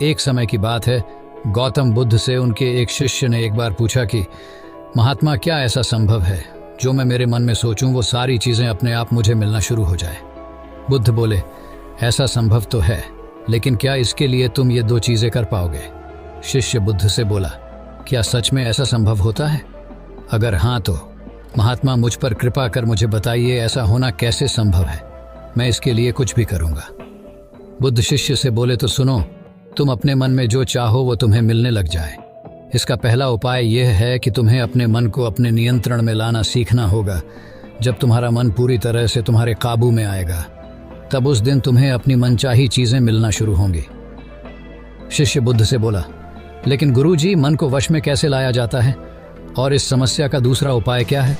एक समय की बात है, गौतम बुद्ध से उनके एक शिष्य ने एक बार पूछा कि महात्मा, क्या ऐसा संभव है जो मैं मेरे मन में सोचूं वो सारी चीज़ें अपने आप मुझे मिलना शुरू हो जाए। बुद्ध बोले, ऐसा संभव तो है, लेकिन क्या इसके लिए तुम ये दो चीज़ें कर पाओगे? शिष्य बुद्ध से बोला, क्या सच में ऐसा संभव होता है? अगर हाँ तो महात्मा मुझ पर कृपा कर मुझे बताइए, ऐसा होना कैसे संभव है? मैं इसके लिए कुछ भी करूँगा। बुद्ध शिष्य से बोले, तो सुनो, तुम अपने मन में जो चाहो वो तुम्हें मिलने लग जाए। इसका पहला उपाय यह है कि तुम्हें अपने मन को अपने नियंत्रण में लाना सीखना होगा। जब तुम्हारा मन पूरी तरह से तुम्हारे काबू में आएगा, तब उस दिन तुम्हें अपनी मनचाही चीज़ें मिलना शुरू होंगी। शिष्य बुद्ध से बोला, लेकिन गुरुजी, मन को वश में कैसे लाया जाता है और इस समस्या का दूसरा उपाय क्या है?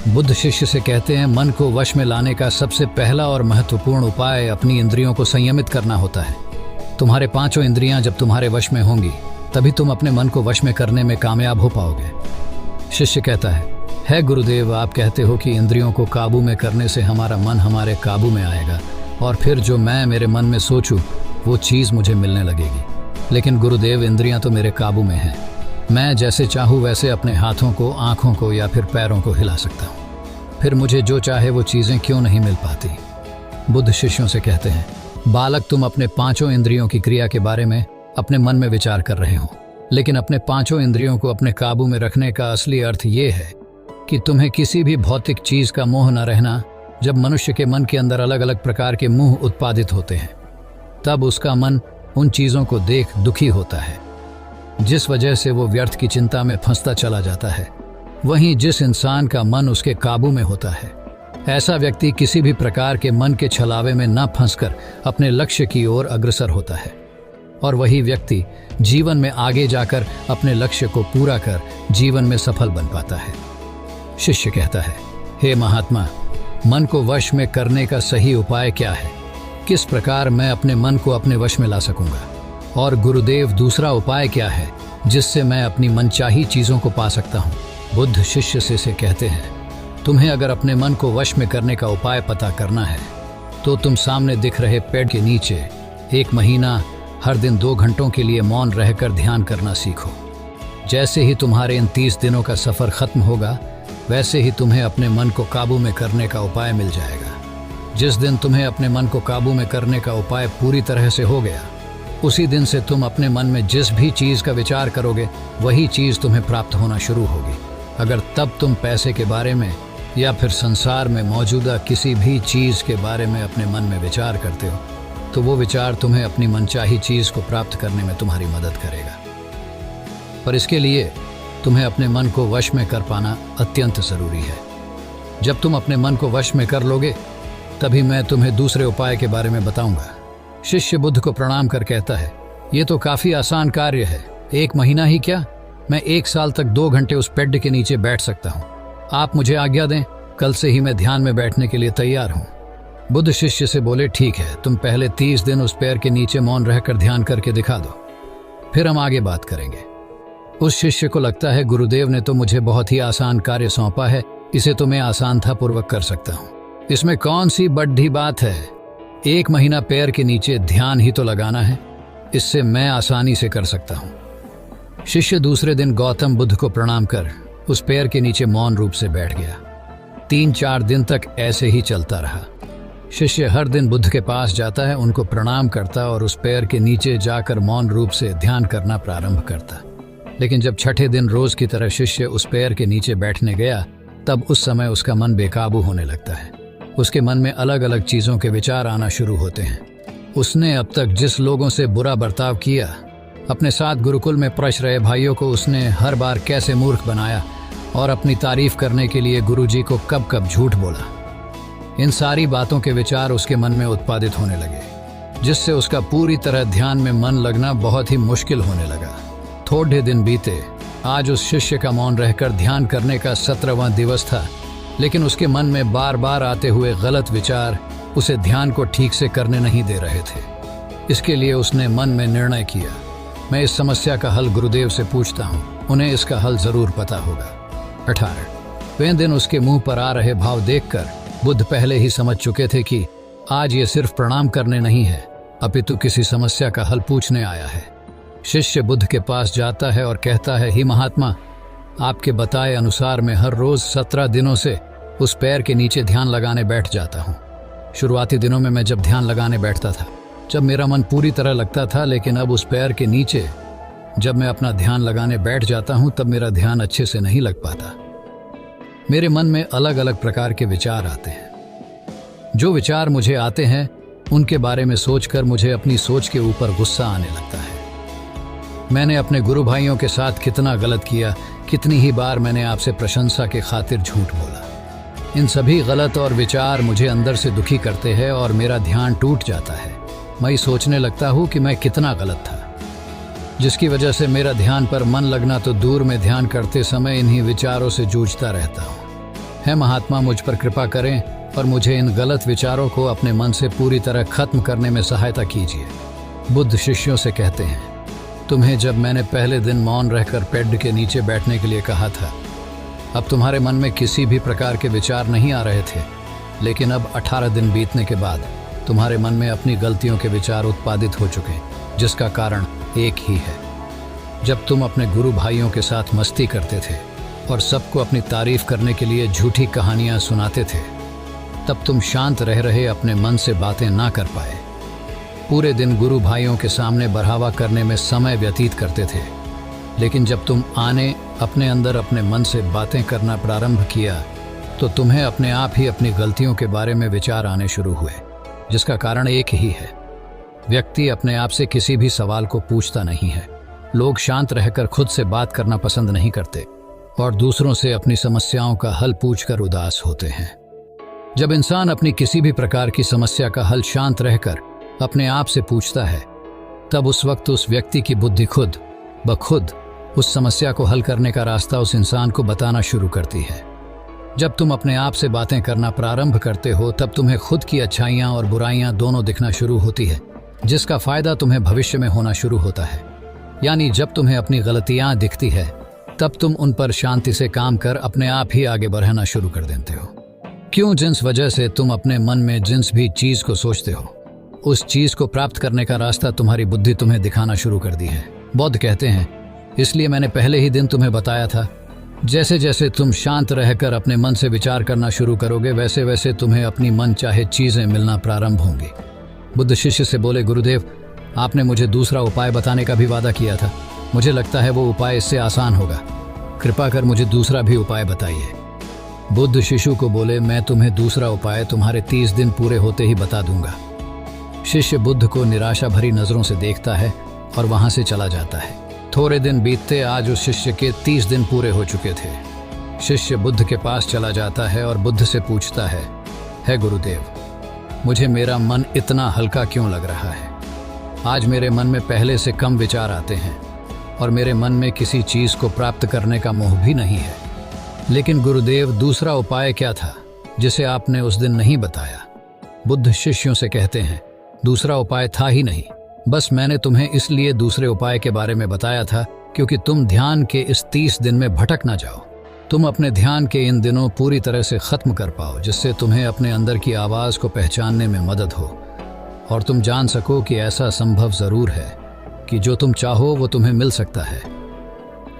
बुद्ध शिष्य से कहते हैं, मन को वश में लाने का सबसे पहला और महत्वपूर्ण उपाय अपनी इंद्रियों को संयमित करना होता है। तुम्हारे पांचों इंद्रियां जब तुम्हारे वश में होंगी, तभी तुम अपने मन को वश में करने में कामयाब हो पाओगे। शिष्य कहता है गुरुदेव, आप कहते हो कि इंद्रियों को काबू में करने से हमारा मन हमारे काबू में आएगा और फिर जो मैं मेरे मन में सोचूं वो चीज़ मुझे मिलने लगेगी। लेकिन गुरुदेव, इंद्रियां तो मेरे काबू में हैं। मैं जैसे चाहूँ वैसे अपने हाथों को, आँखों को या फिर पैरों को हिला सकता हूँ। फिर मुझे जो चाहे वो चीज़ें क्यों नहीं मिल पाती? बुद्ध शिष्यों से कहते हैं, बालक, तुम अपने पांचों इंद्रियों की क्रिया के बारे में अपने मन में विचार कर रहे हो, लेकिन अपने पांचों इंद्रियों को अपने काबू में रखने का असली अर्थ ये है कि तुम्हें किसी भी भौतिक चीज़ का मोह न रहना। जब मनुष्य के मन के अंदर अलग अलग प्रकार के मोह उत्पादित होते हैं, तब उसका मन उन चीज़ों को देख दुखी होता है, जिस वजह से वो व्यर्थ की चिंता में फंसता चला जाता है। वहीं जिस इंसान का मन उसके काबू में होता है, ऐसा व्यक्ति किसी भी प्रकार के मन के छलावे में न फंसकर अपने लक्ष्य की ओर अग्रसर होता है, और वही व्यक्ति जीवन में आगे जाकर अपने लक्ष्य को पूरा कर जीवन में सफल बन पाता है। शिष्य कहता है, हे महात्मा, मन को वश में करने का सही उपाय क्या है? किस प्रकार मैं अपने मन को अपने वश में ला सकूंगा? और गुरुदेव, दूसरा उपाय क्या है जिससे मैं अपनी मनचाही चीज़ों को पा सकता हूँ? बुद्ध शिष्य से कहते हैं, तुम्हें अगर अपने मन को वश में करने का उपाय पता करना है तो तुम सामने दिख रहे पेड़ के नीचे 1 महीना हर दिन 2 घंटों के लिए मौन रहकर ध्यान करना सीखो। जैसे ही तुम्हारे इन 30 दिनों का सफ़र ख़त्म होगा, वैसे ही तुम्हें अपने मन को काबू में करने का उपाय मिल जाएगा। जिस दिन तुम्हें अपने मन को काबू में करने का उपाय पूरी तरह से हो गया, उसी दिन से तुम अपने मन में जिस भी चीज़ का विचार करोगे, वही चीज़ तुम्हें प्राप्त होना शुरू होगी। अगर तब तुम पैसे के बारे में या फिर संसार में मौजूदा किसी भी चीज़ के बारे में अपने मन में विचार करते हो, तो वो विचार तुम्हें अपनी मनचाही चीज़ को प्राप्त करने में तुम्हारी मदद करेगा। पर इसके लिए तुम्हें अपने मन को वश में कर पाना अत्यंत ज़रूरी है। जब तुम अपने मन को वश में कर लोगे, तभी मैं तुम्हें दूसरे उपाय के बारे में बताऊंगा। शिष्य बुद्ध को प्रणाम कर कहता है, ये तो काफ़ी आसान कार्य है। 1 महीना ही क्या, मैं 1 साल तक 2 घंटे उस पेड़ के नीचे बैठ सकता हूँ। आप मुझे आज्ञा दें, कल से ही मैं ध्यान में बैठने के लिए तैयार हूँ। बुद्ध शिष्य से बोले, ठीक है, तुम पहले 30 दिन उस पेड़ के नीचे मौन रहकर ध्यान करके दिखा दो, फिर हम आगे बात करेंगे। उस शिष्य को लगता है, गुरुदेव ने तो मुझे बहुत ही आसान कार्य सौंपा है, इसे तो मैं आसानता पूर्वक कर सकता हूँ। इसमें कौन सी बड़ी बात है? 1 महीना पैर के नीचे ध्यान ही तो लगाना है, इससे मैं आसानी से कर सकता हूँ। शिष्य दूसरे दिन गौतम बुद्ध को प्रणाम कर उस पेड़ के नीचे मौन रूप से बैठ गया। 3-4 दिन तक ऐसे ही चलता रहा। शिष्य हर दिन बुद्ध के पास जाता है, उनको प्रणाम करता और उस पेड़ के नीचे जाकर मौन रूप से ध्यान करना प्रारंभ करता। लेकिन जब छठे दिन रोज की तरह शिष्य उस पेड़ के नीचे बैठने गया, तब उस समय उसका मन बेकाबू होने लगता है। उसके मन में अलग अलग चीज़ों के विचार आना शुरू होते हैं। उसने अब तक जिस लोगों से बुरा बर्ताव किया, अपने साथ गुरुकुल में पढ़ रहे भाइयों को उसने हर बार कैसे मूर्ख बनाया और अपनी तारीफ करने के लिए गुरुजी को कब कब झूठ बोला, इन सारी बातों के विचार उसके मन में उत्पादित होने लगे, जिससे उसका पूरी तरह ध्यान में मन लगना बहुत ही मुश्किल होने लगा। थोड़े दिन बीते। आज उस शिष्य का मौन रहकर ध्यान करने का 17वां दिवस था, लेकिन उसके मन में बार बार आते हुए गलत विचार उसे ध्यान को ठीक से करने नहीं दे रहे थे। इसके लिए उसने मन में निर्णय किया, मैं इस समस्या का हल गुरुदेव से पूछता हूँ, उन्हें इसका हल जरूर पता होगा। 18वें दिन उसके मुंह पर आ रहे भाव देखकर बुद्ध पहले ही समझ चुके थे कि आज ये सिर्फ प्रणाम करने नहीं है, अपितु किसी समस्या का हल पूछने आया है। शिष्य बुद्ध के पास जाता है और कहता है, ही महात्मा, आपके बताए अनुसार मैं हर रोज 17 दिनों से उस पैर के नीचे ध्यान लगाने बैठ जाता हूँ। शुरुआती दिनों में मैं जब ध्यान लगाने बैठता था, जब मेरा मन पूरी तरह लगता था, लेकिन अब उस पैर के नीचे जब मैं अपना ध्यान लगाने बैठ जाता हूँ तब मेरा ध्यान अच्छे से नहीं लग पाता। मेरे मन में अलग अलग प्रकार के विचार आते हैं। जो विचार मुझे आते हैं उनके बारे में सोचकर मुझे अपनी सोच के ऊपर गुस्सा आने लगता है। मैंने अपने गुरु भाइयों के साथ कितना गलत किया, कितनी ही बार मैंने आपसे प्रशंसा के खातिर झूठ बोला। इन सभी गलत और विचार मुझे अंदर से दुखी करते हैं और मेरा ध्यान टूट जाता है। मैं सोचने लगता हूँ कि मैं कितना गलत था, जिसकी वजह से मेरा ध्यान पर मन लगना तो दूर में ध्यान करते समय इन्हीं विचारों से जूझता रहता हूँ। है महात्मा, मुझ पर कृपा करें और मुझे इन गलत विचारों को अपने मन से पूरी तरह खत्म करने में सहायता कीजिए। बुद्ध शिष्यों से कहते हैं, तुम्हें जब मैंने पहले दिन मौन रहकर पेड़ के नीचे बैठने के लिए कहा था, अब तुम्हारे मन में किसी भी प्रकार के विचार नहीं आ रहे थे, लेकिन अब 18 दिन बीतने के बाद तुम्हारे मन में अपनी गलतियों के विचार उत्पादित हो चुके, जिसका कारण एक ही है। जब तुम अपने गुरु भाइयों के साथ मस्ती करते थे और सबको अपनी तारीफ करने के लिए झूठी कहानियां सुनाते थे, तब तुम शांत रह रहे अपने मन से बातें ना कर पाए। पूरे दिन गुरु भाइयों के सामने बढ़ावा करने में समय व्यतीत करते थे, लेकिन जब तुम अपने अंदर अपने मन से बातें करना प्रारंभ किया तो तुम्हें अपने आप ही अपनी गलतियों के बारे में विचार आने शुरू हुए, जिसका कारण एक ही है। व्यक्ति अपने आप से किसी भी सवाल को पूछता नहीं है। लोग शांत रहकर खुद से बात करना पसंद नहीं करते और दूसरों से अपनी समस्याओं का हल पूछकर उदास होते हैं। जब इंसान अपनी किसी भी प्रकार की समस्या का हल शांत रहकर अपने आप से पूछता है, तब उस वक्त उस व्यक्ति की बुद्धि खुद ब खुद उस समस्या को हल करने का रास्ता उस इंसान को बताना शुरू करती है। जब तुम अपने आप से बातें करना प्रारंभ करते हो तब तुम्हें खुद की अच्छाइयाँ और बुराइयाँ दोनों दिखना शुरू होती है, जिसका फायदा तुम्हें भविष्य में होना शुरू होता है। यानी जब तुम्हें अपनी गलतियाँ दिखती है तब तुम उन पर शांति से काम कर अपने आप ही आगे बढ़ना शुरू कर देते हो। क्यों? जिस वजह से तुम अपने मन में जिस भी चीज को सोचते हो, उस चीज को प्राप्त करने का रास्ता तुम्हारी बुद्धि तुम्हें दिखाना शुरू कर दी है। बौद्ध कहते हैं, इसलिए मैंने पहले ही दिन तुम्हें बताया था, जैसे जैसे तुम शांत रहकर अपने मन से विचार करना शुरू करोगे, वैसे वैसे तुम्हें अपनी मन चाहे चीजें मिलना प्रारंभ होंगी। बुद्ध शिष्य से बोले, गुरुदेव, आपने मुझे दूसरा उपाय बताने का भी वादा किया था। मुझे लगता है वो उपाय इससे आसान होगा। कृपा कर मुझे दूसरा भी उपाय बताइए। बुद्ध शिशु को बोले, मैं तुम्हें दूसरा उपाय तुम्हारे 30 दिन पूरे होते ही बता दूंगा। शिष्य बुद्ध को निराशा भरी नजरों से देखता है और वहां से चला जाता है। थोड़े दिन बीतते आज उस शिष्य के 30 दिन पूरे हो चुके थे। शिष्य बुद्ध के पास चला जाता है और बुद्ध से पूछता है गुरुदेव, मुझे मेरा मन इतना हल्का क्यों लग रहा है? आज मेरे मन में पहले से कम विचार आते हैं और मेरे मन में किसी चीज को प्राप्त करने का मोह भी नहीं है। लेकिन गुरुदेव, दूसरा उपाय क्या था जिसे आपने उस दिन नहीं बताया? बुद्ध शिष्यों से कहते हैं, दूसरा उपाय था ही नहीं, बस मैंने तुम्हें इसलिए दूसरे उपाय के बारे में बताया था क्योंकि तुम ध्यान के इस 30 दिन में भटक ना जाओ। तुम अपने ध्यान के इन दिनों पूरी तरह से खत्म कर पाओ, जिससे तुम्हें अपने अंदर की आवाज को पहचानने में मदद हो और तुम जान सको कि ऐसा संभव जरूर है कि जो तुम चाहो वो तुम्हें मिल सकता है।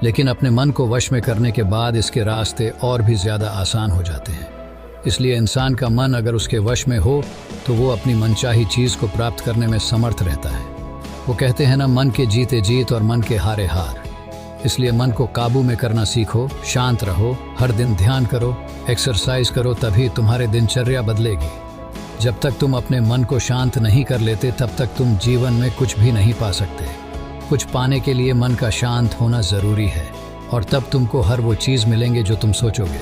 लेकिन अपने मन को वश में करने के बाद इसके रास्ते और भी ज्यादा आसान हो जाते हैं। इसलिए इंसान का मन अगर उसके वश में हो तो वो अपनी मनचाही चीज को प्राप्त करने में समर्थ रहता है। वो कहते हैं ना, मन के जीते जीत और मन के हारे हार। इसलिए मन को काबू में करना सीखो, शांत रहो, हर दिन ध्यान करो, एक्सरसाइज करो, तभी तुम्हारे दिनचर्या बदलेगी। जब तक तुम अपने मन को शांत नहीं कर लेते तब तक तुम जीवन में कुछ भी नहीं पा सकते। कुछ पाने के लिए मन का शांत होना जरूरी है और तब तुमको हर वो चीज मिलेंगे जो तुम सोचोगे।